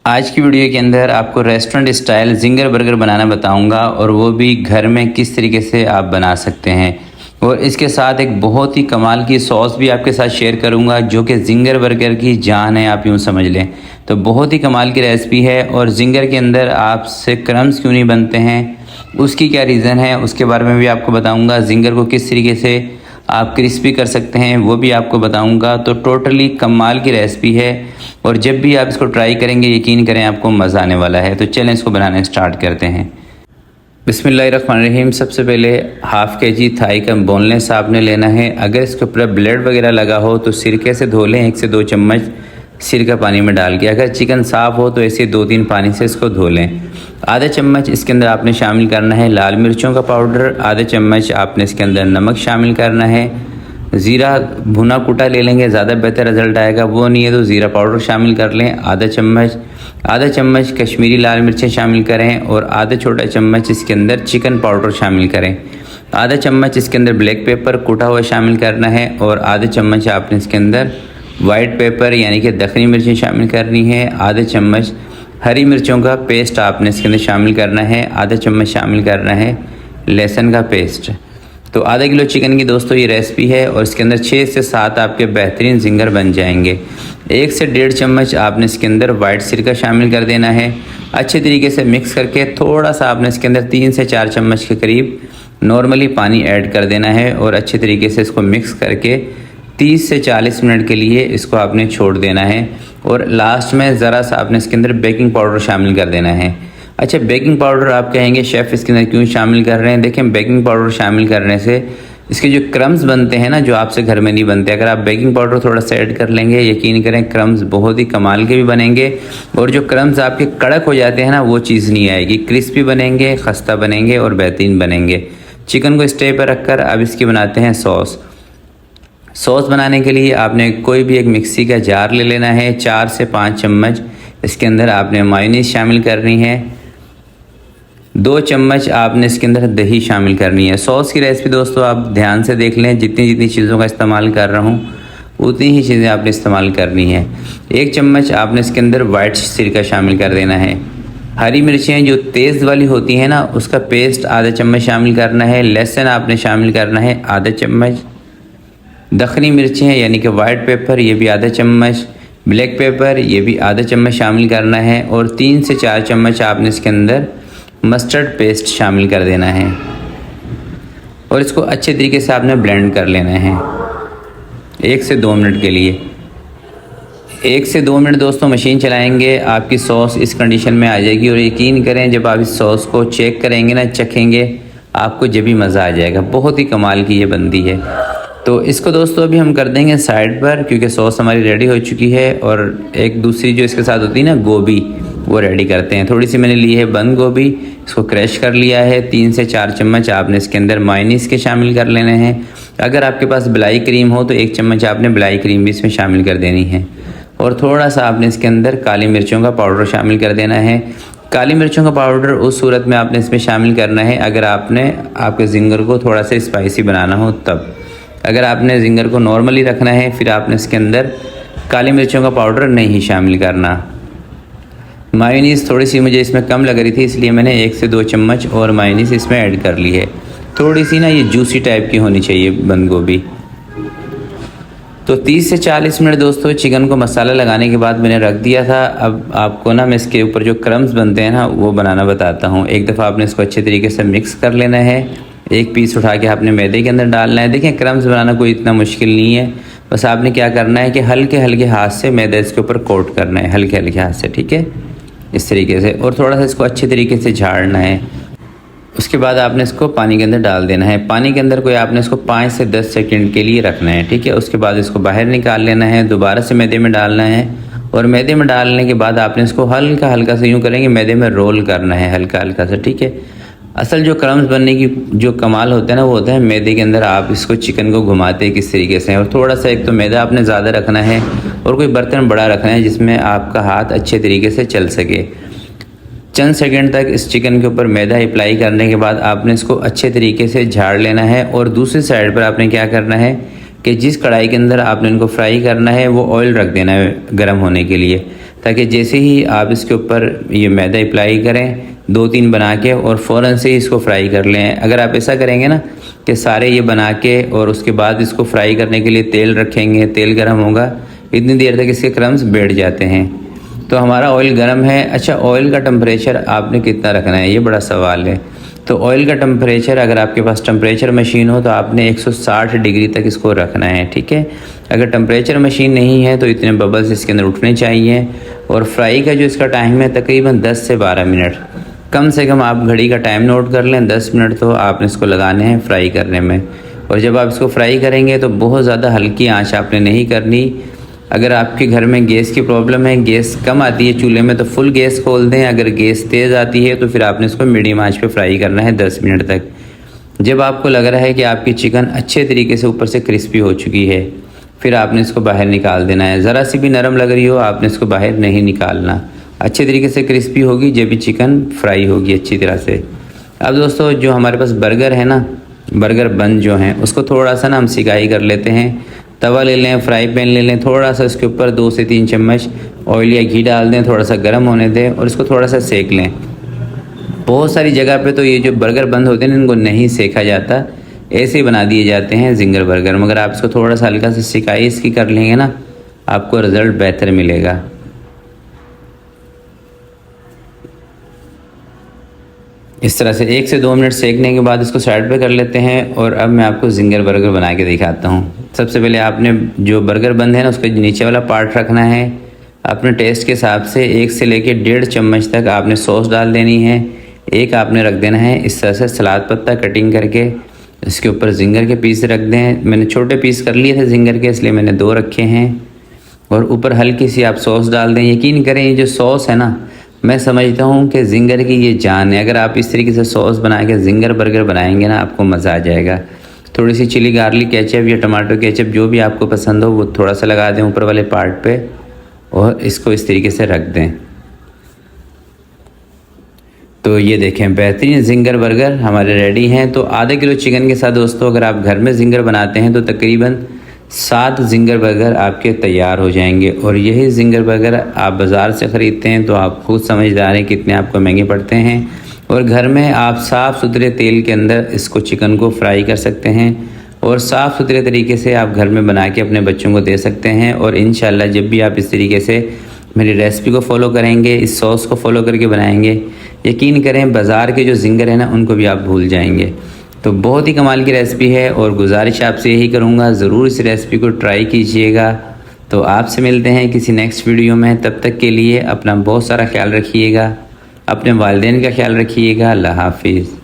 आज की वीडियो के अंदर आपको रेस्टोरेंट स्टाइल जिंगर बर्गर बनाना बताऊंगा और वो भी घर में किस तरीके से आप बना सकते हैं। और इसके साथ एक बहुत ही कमाल की सॉस भी आपके साथ शेयर करूंगा जो कि जिंगर बर्गर की जान है, आप यूँ समझ लें। तो बहुत ही कमाल की रेसिपी है। और जिंगर के अंदर आपसे क्रम्स क्यों नहीं बनते हैं, उसकी क्या रीज़न है, उसके बारे में भी आपको बताऊँगा। जिंगर को किस तरीके से आप क्रिस्पी कर सकते हैं वो भी आपको बताऊंगा। तो टोटली कमाल की रेसिपी है और जब भी आप इसको ट्राई करेंगे यकीन करें आपको मज़ा आने वाला है। तो चलें इसको बनाना स्टार्ट करते हैं। बिस्मिल्लाहिर्रहमानिर्रहीम। सबसे पहले हाफ़ केजी थाई का बोनलेस आपने लेना है। अगर इसके ऊपर ब्लड वगैरह लगा हो तो सिरके से धो लें, 1 से 2 चम्मच सिरका पानी में डाल के। अगर चिकन साफ़ हो तो ऐसे 2-3 पानी से इसको धो लें। आधा चम्मच इसके अंदर आपने शामिल करना है लाल मिर्चों का पाउडर। आधा चम्मच आपने इसके अंदर नमक शामिल करना है। ज़ीरा भुना कुटा ले लेंगे, ज़्यादा बेहतर रिजल्ट आएगा। वो नहीं है तो ज़ीरा पाउडर शामिल कर लें आधा चम्मच कश्मीरी लाल मिर्चें शामिल करें और आधा छोटा चम्मच इसके अंदर चिकन पाउडर शामिल करें। आधा चम्मच इसके अंदर ब्लैक पेपर कुटा हुआ शामिल करना है और आधा चम्मच आपने इसके अंदर वाइट पेपर यानी कि दखनी मिर्चें शामिल करनी है। आधा चम्मच हरी मिर्चों का पेस्ट आपने इसके अंदर शामिल करना है। आधा चम्मच शामिल करना है लहसुन का पेस्ट। तो आधा किलो चिकन की दोस्तों ये रेसिपी है और इसके अंदर 6 से 7 आपके बेहतरीन जिंगर बन जाएंगे। 1 से 1.5 चम्मच आपने इसके अंदर वाइट सिरका शामिल कर देना है। अच्छे तरीके से मिक्स करके थोड़ा सा आपने इसके अंदर 3 से 4 चम्मच के करीब नॉर्मली पानी ऐड कर देना है और अच्छे तरीके से इसको मिक्स करके 30 से 40 मिनट के लिए इसको आपने छोड़ देना है। और लास्ट में ज़रा सा आपने इसके अंदर बेकिंग पाउडर शामिल कर देना है। अच्छा, बेकिंग पाउडर आप कहेंगे शेफ़ इसके अंदर क्यों शामिल कर रहे हैं? देखें, बेकिंग पाउडर शामिल करने से इसके जो क्रम्स बनते हैं ना, जो आपसे घर में नहीं बनते, अगर आप बेकिंग पाउडर थोड़ा सा ऐड कर लेंगे यकीन करें क्रम्स बहुत ही कमाल के भी बनेंगे। और जो क्रम्स आपके कड़क हो जाते हैं ना, वो चीज़ नहीं आएगी। क्रिस्पी बनेंगे, खस्ता बनेंगे और बेहतरीन बनेंगे। चिकन को स्टे पर रखकर अब इसकी बनाते हैं सॉस बनाने के लिए आपने कोई भी एक मिक्सी का जार ले लेना है। 4 से 5 चम्मच इसके अंदर आपने मायोनीज शामिल करनी है। 2 चम्मच आपने इसके अंदर दही शामिल करनी है। सॉस की रेसिपी दोस्तों आप ध्यान से देख लें, जितनी चीज़ों का इस्तेमाल कर रहा हूँ उतनी ही चीज़ें आपने इस्तेमाल करनी है। 1 चम्मच आपने इसके अंदर वाइट सिरका शामिल कर देना है। हरी मिर्चें जो तेज़ वाली होती हैं ना, उसका पेस्ट आधा चम्मच शामिल करना है। लहसुन आपने शामिल करना है आधा चम्मच। दखनी मिर्चें यानी कि वाइट पेपर ये भी आधा चम्मच। ब्लैक पेपर ये भी आधा चम्मच शामिल करना है। और 3 से 4 चम्मच आपने इसके अंदर मस्टर्ड पेस्ट शामिल कर देना है और इसको अच्छे तरीके से आपने ब्लेंड कर लेना है 1 से 2 मिनट के लिए। 1 से 2 मिनट दोस्तों मशीन चलाएंगे, आपकी सॉस इस कंडीशन में आ जाएगी। और यकीन करें जब आप इस सॉस को चेक करेंगे ना, चखेंगे, आपको जब भी मज़ा आ जाएगा। बहुत ही कमाल की ये बनती है। तो इसको दोस्तों अभी हम कर देंगे साइड पर, क्योंकि सॉस हमारी रेडी हो चुकी है। और एक दूसरी जो इसके साथ होती है ना गोभी, वो रेडी करते हैं। थोड़ी सी मैंने ली है बंद गोभी, इसको क्रश कर लिया है। 3 से 4 चम्मच आपने इसके अंदर मायोनीज़ के शामिल कर लेने हैं। अगर आपके पास मलाई क्रीम हो तो 1 चम्मच आपने मलाई क्रीम भी इसमें शामिल कर देनी है। और थोड़ा सा आपने इसके अंदर काली मिर्चों का पाउडर शामिल कर देना है। काली मिर्चों का पाउडर उस सूरत में आपने इसमें शामिल करना है अगर आपके जिंगर को थोड़ा सा स्पाइसी बनाना हो तब। अगर आपने जिंगर को नॉर्मली रखना है फिर आपने इसके अंदर काली मिर्चों का पाउडर नहीं शामिल करना। मायोनीज़ थोड़ी सी मुझे इसमें कम लग रही थी, इसलिए मैंने 1 से 2 चम्मच और मायोनीज़ इसमें ऐड कर ली है। थोड़ी सी ना ये जूसी टाइप की होनी चाहिए बंद गोभी। तो 30 से 40 मिनट दोस्तों चिकन को मसाला लगाने के बाद मैंने रख दिया था। अब आपको ना मैं इसके ऊपर जो क्रम्स बनते हैं ना वो बनाना बताता हूँ। एक दफ़ा आपने इसको अच्छे तरीके से मिक्स कर लेना है। एक पीस उठा के आपने मैदे के अंदर डालना है। देखें, क्रम्स बनाना कोई इतना मुश्किल नहीं है। बस आपने क्या करना है कि हल्के हल्के हाथ से मैदा इसके ऊपर कोट करना है, हल्के हल्के हाथ से, ठीक है, इस तरीके से। और थोड़ा सा इसको अच्छे तरीके से झाड़ना है। उसके बाद आपने इसको पानी के अंदर डाल देना है। पानी के अंदर कोई आपने इसको 5 से 10 सेकंड के लिए रखना है, ठीक है। उसके बाद इसको बाहर निकाल लेना है, दोबारा से मैदे में डालना है। और मैदे में डालने के बाद आपने इसको हल्का हल्का से यूँ करेंगे मैदे में रोल करना है, हल्का हल्का सा, ठीक है। असल जो क्रम्स बनने की जो कमाल होता है ना, वो होता है मैदे के अंदर आप इसको चिकन को घुमाते किस तरीके से। और थोड़ा सा एक तो मैदा आपने ज़्यादा रखना है और कोई बर्तन बड़ा रखना है जिसमें आपका हाथ अच्छे तरीके से चल सके। चंद सेकंड तक इस चिकन के ऊपर मैदा अप्लाई करने के बाद आपने इसको अच्छे तरीके से झाड़ लेना है। और दूसरी साइड पर आपने क्या करना है कि जिस कढ़ाई के अंदर आपने इनको फ्राई करना है वो ऑयल रख देना है गर्म होने के लिए। ताकि जैसे ही आप इसके ऊपर ये मैदा अप्लाई करें 2-3 बना के और फ़ौरन से ही इसको फ्राई कर लें। अगर आप ऐसा करेंगे ना कि सारे ये बना के और उसके बाद इसको फ्राई करने के लिए तेल रखेंगे, तेल गर्म होगा, इतनी देर तक इसके क्रम्स बैठ जाते हैं। तो हमारा ऑयल गर्म है। अच्छा, ऑयल का टेम्परेचर आपने कितना रखना है, ये बड़ा सवाल है। तो ऑयल का टेम्परेचर, अगर आपके पास टेम्परेचर मशीन हो तो आपने 160 डिग्री तक इसको रखना है, ठीक है। अगर टेम्परेचर मशीन नहीं है तो इतने बबल्स इसके अंदर उठने चाहिए। और फ्राई का जो इसका टाइम है तकरीबन 10 से 12 मिनट, कम से कम आप घड़ी का टाइम नोट कर लें। 10 मिनट तो आपने इसको लगाने हैं फ्राई करने में। और जब आप इसको फ्राई करेंगे तो बहुत ज़्यादा हल्की आंच आपने नहीं करनी। अगर आपके घर में गैस की प्रॉब्लम है, गैस कम आती है चूल्हे में, तो फुल गैस खोल दें। अगर गैस तेज़ आती है तो फिर आपने इसको मीडियम आंच पे फ्राई करना है 10 मिनट तक। जब आपको लग रहा है कि आपकी चिकन अच्छे तरीके से ऊपर से क्रिस्पी हो चुकी है, फिर आपने इसको बाहर निकाल देना है। ज़रा सी भी नरम लग रही हो आपने इसको बाहर नहीं निकालना। अच्छे तरीके से क्रिस्पी होगी जब भी चिकन फ्राई होगी अच्छी तरह से। अब दोस्तों, जो हमारे पास बर्गर है ना, बर्गर बन जो हैं, उसको थोड़ा सा ना हम सिकाई कर लेते हैं। तवा ले लें, फ्राई पैन ले लें, थोड़ा सा इसके ऊपर 2 से 3 चम्मच ऑयल या घी डाल दें, थोड़ा सा गर्म होने दें और इसको थोड़ा सा सेक लें। बहुत सारी जगह पे तो ये जो बर्गर बंद होते हैं इनको नहीं सेका जाता, ऐसे ही बना दिए जाते हैं जिंगर बर्गर। मगर आप इसको थोड़ा सा हल्का सा सिकाई इसकी कर लेंगे ना, आपको रिज़ल्ट बेहतर मिलेगा। इस तरह से 1 से 2 मिनट सेकने के बाद इसको साइड पे कर लेते हैं। और अब मैं आपको जिंगर बर्गर बना के दिखाता हूँ। सबसे पहले आपने जो बर्गर बंद है ना, उसका नीचे वाला पार्ट रखना है। अपने टेस्ट के हिसाब से 1 से लेके 1.5 चम्मच तक आपने सॉस डाल देनी है। एक आपने रख देना है इस तरह से सलाद पत्ता कटिंग करके, इसके ऊपर जिंगर के पीस रख दें। मैंने छोटे पीस कर लिए थे जिंगर के, इसलिए मैंने 2 रखे हैं। और ऊपर हल्की सी आप सॉस डाल दें। यकीन करें ये जो सॉस है ना, मैं समझता हूँ कि जिंगर की ये जान है। अगर आप इस तरीके से सॉस बना के जिंगर बर्गर बनाएंगे ना, आपको मज़ा आ जाएगा। थोड़ी सी चिली गार्लिक केचप या टमाटो केचप जो भी आपको पसंद हो वो थोड़ा सा लगा दें ऊपर वाले पार्ट पे और इसको इस तरीके से रख दें। तो ये देखें, बेहतरीन जिंगर बर्गर हमारे रेडी हैं। तो आधे किलो चिकन के साथ दोस्तों अगर आप घर में जिंगर बनाते हैं तो तकरीबन 7 जिंगर बर्गर आपके तैयार हो जाएंगे। और यही जिंगर बर्गर आप बाज़ार से ख़रीदते हैं तो आप खुद समझदार हैं कितने आपको महंगे पड़ते हैं। और घर में आप साफ़ सुथरे तेल के अंदर इसको चिकन को फ्राई कर सकते हैं और साफ़ सुथरे तरीके से आप घर में बना के अपने बच्चों को दे सकते हैं। और इंशाल्लाह जब भी आप इस तरीके से मेरी रेसिपी को फॉलो करेंगे, इस सॉस को फॉलो करके बनाएंगे, यकीन करें बाज़ार के जो जिंगर है ना उनको भी आप भूल जाएंगे। तो बहुत ही कमाल की रेसिपी है और गुजारिश आपसे यही करूँगा, ज़रूर इस रेसिपी को ट्राई कीजिएगा। तो आपसे मिलते हैं किसी नेक्स्ट वीडियो में। तब तक के लिए अपना बहुत सारा ख्याल रखिएगा, अपने वालिदैन का ख्याल रखिएगा। अल्लाह हाफिज़।